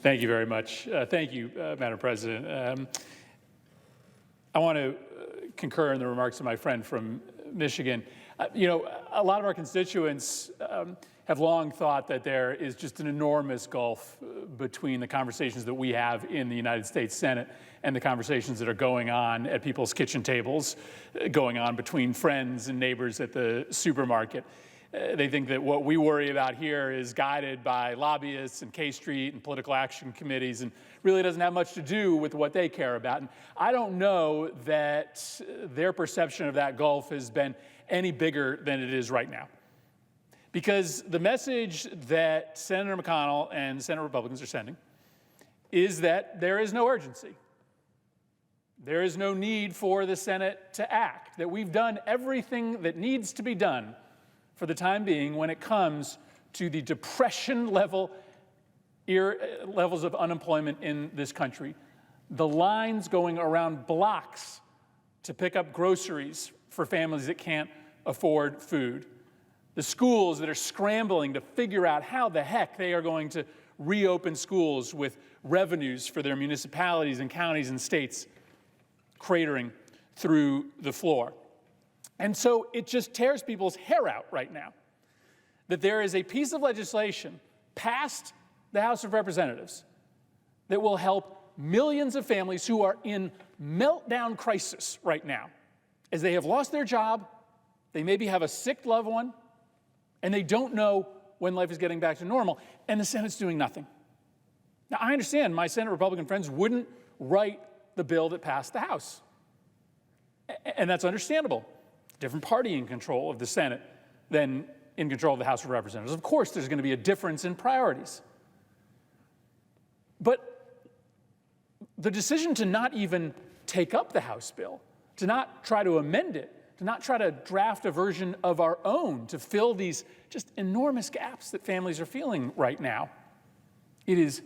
Thank you very much. Thank you, Madam President. I want to concur in the remarks of my friend from Michigan. A lot of our constituents have long thought that there is just an enormous gulf between the conversations that we have in the United States Senate and the conversations that are going on at people's kitchen tables, going on between friends and neighbors at the supermarket. They think that what we worry about here is guided by lobbyists and K Street and political action committees and really doesn't have much to do with what they care about. And I don't know that their perception of that gulf has been any bigger than it is right now. Because the message that Senator McConnell and Senate Republicans are sending is that there is no urgency. There is no need for the Senate to act, that we've done everything that needs to be done for the time being when it comes to the depression levels of unemployment in this country, the lines going around blocks to pick up groceries for families that can't afford food, the schools that are scrambling to figure out how the heck they are going to reopen schools with revenues for their municipalities and counties and states cratering through the floor. And so it just tears people's hair out right now that there is a piece of legislation passed the House of Representatives that will help millions of families who are in meltdown crisis right now, as they have lost their job, they maybe have a sick loved one, and they don't know when life is getting back to normal, and the Senate's doing nothing. Now, I understand my Senate Republican friends wouldn't write the bill that passed the House, and that's understandable. Different party in control of the Senate than in control of the House of Representatives. Of course, there's going to be a difference in priorities. But the decision to not even take up the House bill, to not try to amend it, to not try to draft a version of our own to fill these just enormous gaps that families are feeling right now, it is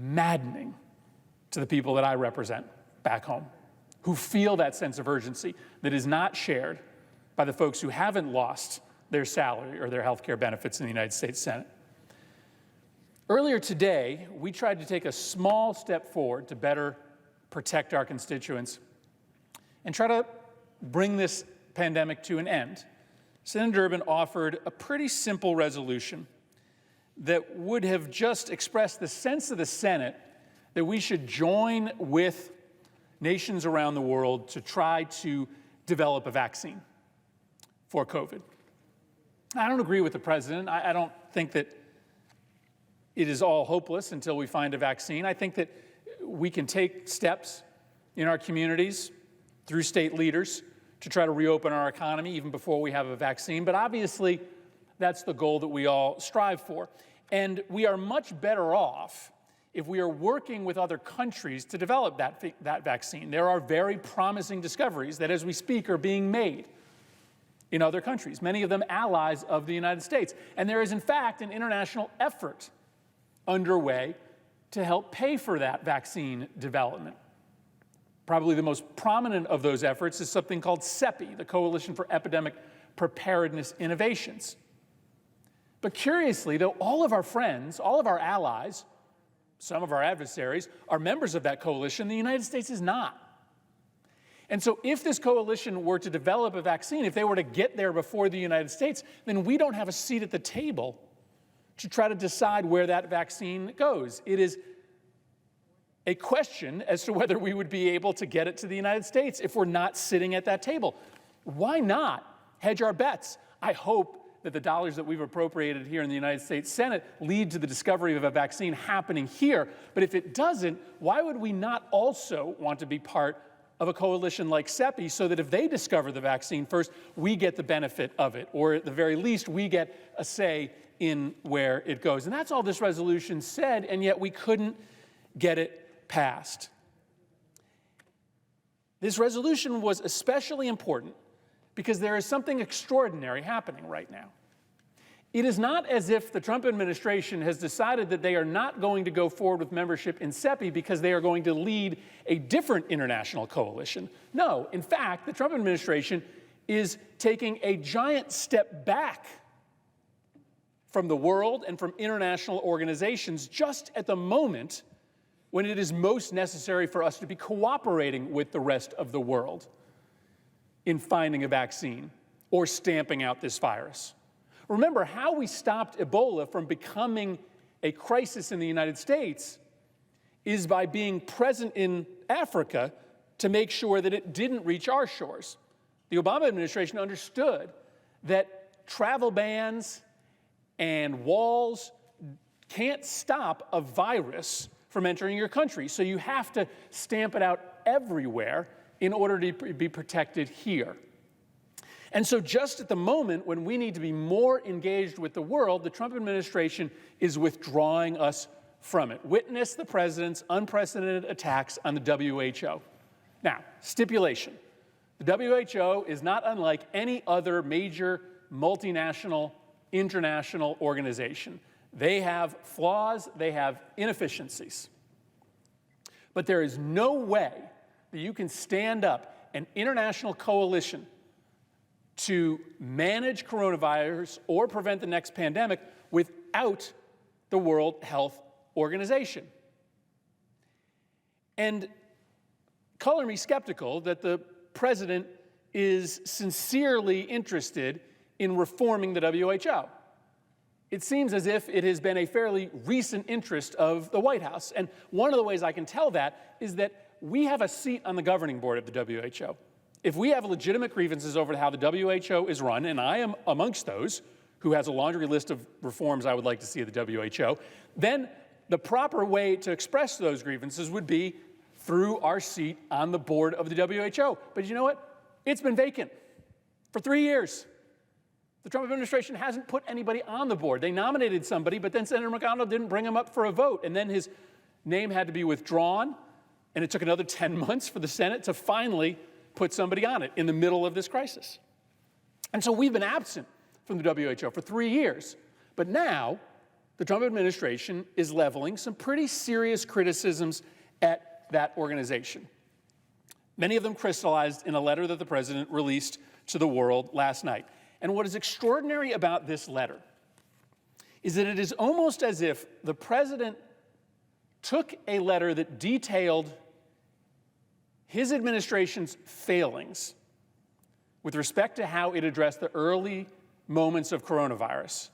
maddening to the people that I represent back home, who feel that sense of urgency that is not shared by the folks who haven't lost their salary or their health care benefits in the United States Senate. Earlier today, we tried to take a small step forward to better protect our constituents and try to bring this pandemic to an end. Senator Durbin offered a pretty simple resolution that would have just expressed the sense of the Senate that we should join with nations around the world to try to develop a vaccine for COVID. I don't agree with the president. I don't think that it is all hopeless until we find a vaccine. I think that we can take steps in our communities through state leaders to try to reopen our economy even before we have a vaccine. But obviously, that's the goal that we all strive for. And we are much better off if we are working with other countries to develop that vaccine. There are very promising discoveries that, as we speak, are being made in other countries, many of them allies of the United States. And there is, in fact, an international effort underway to help pay for that vaccine development. Probably the most prominent of those efforts is something called CEPI, the Coalition for Epidemic Preparedness Innovations. But curiously, though, all of our friends, all of our allies, some of our adversaries are members of that coalition, the United States is not. And so if this coalition were to develop a vaccine, if they were to get there before the United States, then we don't have a seat at the table to try to decide where that vaccine goes. It is a question as to whether we would be able to get it to the United States if we're not sitting at that table. Why not hedge our bets? I hope that the dollars that we've appropriated here in the United States Senate lead to the discovery of a vaccine happening here. But if it doesn't, why would we not also want to be part of a coalition like CEPI so that if they discover the vaccine first, we get the benefit of it, or at the very least, we get a say in where it goes. And that's all this resolution said, and yet we couldn't get it passed. This resolution was especially important because there is something extraordinary happening right now. It is not as if the Trump administration has decided that they are not going to go forward with membership in CEPI because they are going to lead a different international coalition. No, in fact, the Trump administration is taking a giant step back from the world and from international organizations just at the moment when it is most necessary for us to be cooperating with the rest of the world in finding a vaccine or stamping out this virus. Remember, how we stopped Ebola from becoming a crisis in the United States is by being present in Africa to make sure that it didn't reach our shores. The Obama administration understood that travel bans and walls can't stop a virus from entering your country. So you have to stamp it out everywhere in order to be protected here. And so just at the moment when we need to be more engaged with the world, the Trump administration is withdrawing us from it. Witness the president's unprecedented attacks on the WHO. Now, stipulation. The WHO is not unlike any other major multinational, international organization. They have flaws, they have inefficiencies. But there is no way that you can stand up an international coalition to manage coronavirus or prevent the next pandemic without the World Health Organization. And color me skeptical that the president is sincerely interested in reforming the WHO. It seems as if it has been a fairly recent interest of the White House. And one of the ways I can tell that is that we have a seat on the governing board of the WHO. If we have legitimate grievances over how the WHO is run, and I am amongst those who has a laundry list of reforms I would like to see at the WHO, then the proper way to express those grievances would be through our seat on the board of the WHO. But you know what? It's been vacant for 3 years. The Trump administration hasn't put anybody on the board. They nominated somebody, but then Senator McConnell didn't bring him up for a vote. And then his name had to be withdrawn, and it took another 10 months for the Senate to finally put somebody on it in the middle of this crisis. And so we've been absent from the WHO for 3 years. But now, the Trump administration is leveling some pretty serious criticisms at that organization. Many of them crystallized in a letter that the president released to the world last night. And what is extraordinary about this letter is that it is almost as if the president took a letter that detailed his administration's failings with respect to how it addressed the early moments of coronavirus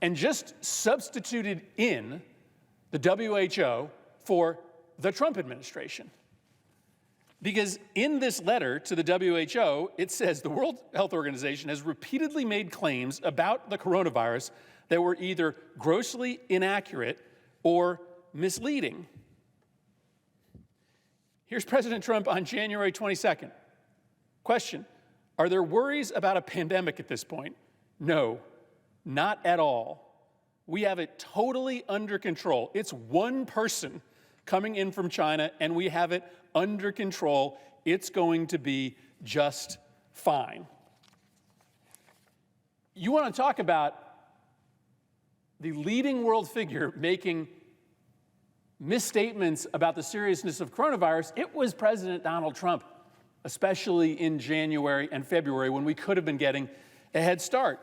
and just substituted in the WHO for the Trump administration. Because in this letter to the WHO, it says the World Health Organization has repeatedly made claims about the coronavirus that were either grossly inaccurate or misleading. Here's President Trump on January 22nd. Question: are there worries about a pandemic at this point? No, not at all. We have it totally under control. It's one person coming in from China, and we have it under control. It's going to be just fine. You want to talk about the leading world figure making misstatements about the seriousness of coronavirus? It was President Donald Trump, especially in January and February when we could have been getting a head start.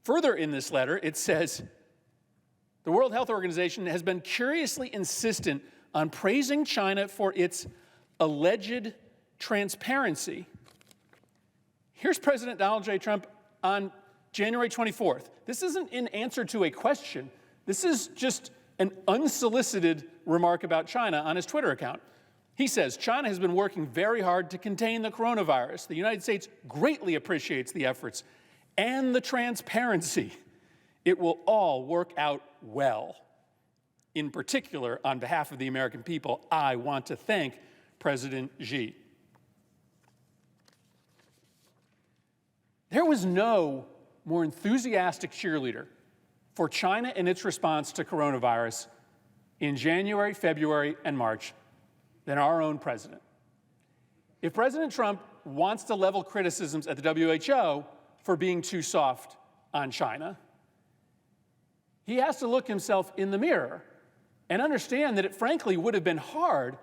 Further in this letter, it says, the World Health Organization has been curiously insistent on praising China for its alleged transparency. Here's President Donald J. Trump on January 24th. This isn't in answer to a question. This is just an unsolicited remark about China on his Twitter account. He says, China has been working very hard to contain the coronavirus. The United States greatly appreciates the efforts and the transparency. It will all work out well. In particular, on behalf of the American people, I want to thank President Xi. There was no more enthusiastic cheerleader for China and its response to coronavirus in January, February, and March than our own president. If President Trump wants to level criticisms at the WHO for being too soft on China, he has to look himself in the mirror and understand that it frankly would have been hard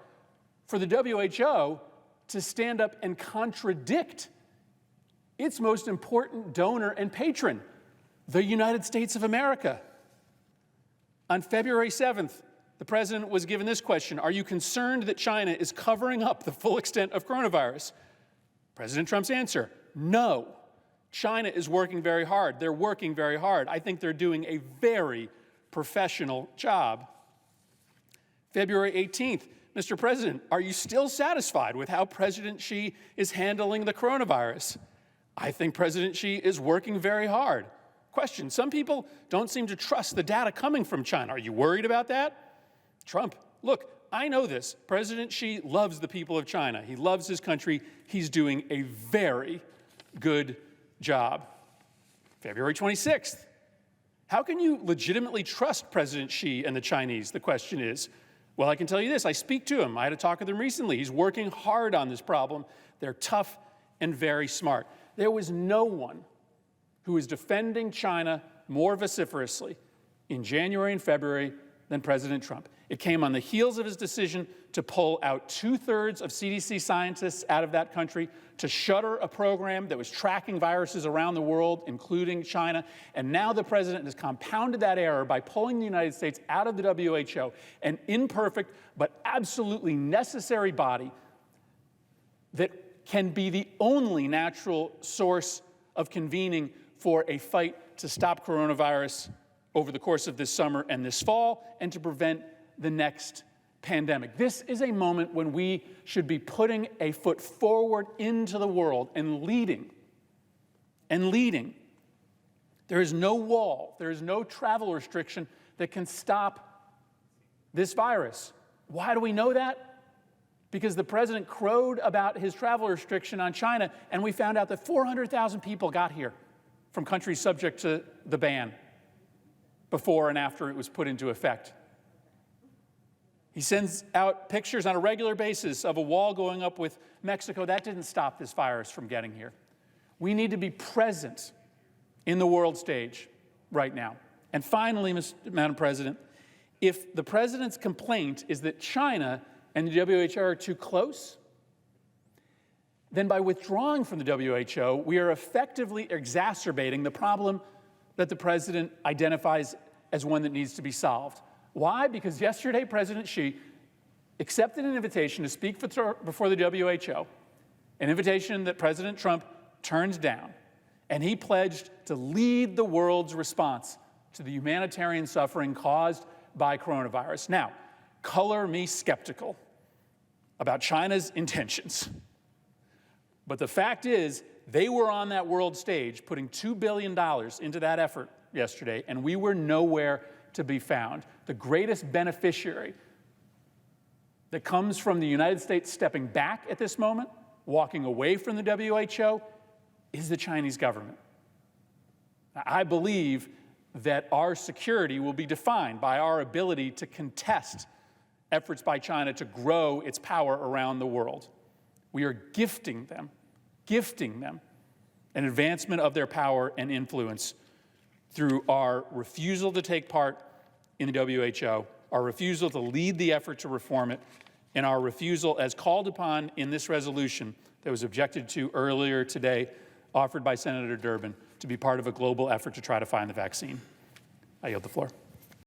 for the WHO to stand up and contradict its most important donor and patron, the United States of America. On February 7th, the president was given this question: are you concerned that China is covering up the full extent of coronavirus? President Trump's answer: no. China is working very hard. They're working very hard. I think they're doing a very professional job. February 18th, Mr. President, are you still satisfied with how President Xi is handling the coronavirus? I think President Xi is working very hard. Question: some people don't seem to trust the data coming from China. Are you worried about that? Trump: look, I know this. President Xi loves the people of China. He loves his country. He's doing a very good job. February 26th. How can you legitimately trust President Xi and the Chinese? The question is. Well, I can tell you this. I speak to him. I had a talk with him recently. He's working hard on this problem. They're tough and very smart. There was no one who was defending China more vociferously in January and February than President Trump. It came on the heels of his decision to pull out 2/3 of CDC scientists out of that country, to shutter a program that was tracking viruses around the world, including China. And now the president has compounded that error by pulling the United States out of the WHO, an imperfect but absolutely necessary body that can be the only natural source of convening for a fight to stop coronavirus over the course of this summer and this fall, and to prevent the next pandemic. This is a moment when we should be putting a foot forward into the world and leading. There is no wall, there is no travel restriction that can stop this virus. Why do we know that? Because the president crowed about his travel restriction on China, and we found out that 400,000 people got here from countries subject to the ban before and after it was put into effect. He sends out pictures on a regular basis of a wall going up with Mexico. That didn't stop this virus from getting here. We need to be present in the world stage right now. And finally, Madam President, if the president's complaint is that China and the WHO are too close, then by withdrawing from the WHO, we are effectively exacerbating the problem that the president identifies as one that needs to be solved. Why? Because yesterday, President Xi accepted an invitation to speak before the WHO, an invitation that President Trump turned down, and he pledged to lead the world's response to the humanitarian suffering caused by coronavirus. Now, color me skeptical about China's intentions, but the fact is they were on that world stage putting $2 billion into that effort yesterday, and we were nowhere to be found. The greatest beneficiary that comes from the United States stepping back at this moment, walking away from the WHO, is the Chinese government. I believe that our security will be defined by our ability to contest efforts by China to grow its power around the world. We are gifting them an advancement of their power and influence through our refusal to take part in the WHO, our refusal to lead the effort to reform it, and our refusal, as called upon in this resolution that was objected to earlier today, offered by Senator Durbin, to be part of a global effort to try to find the vaccine. I yield the floor.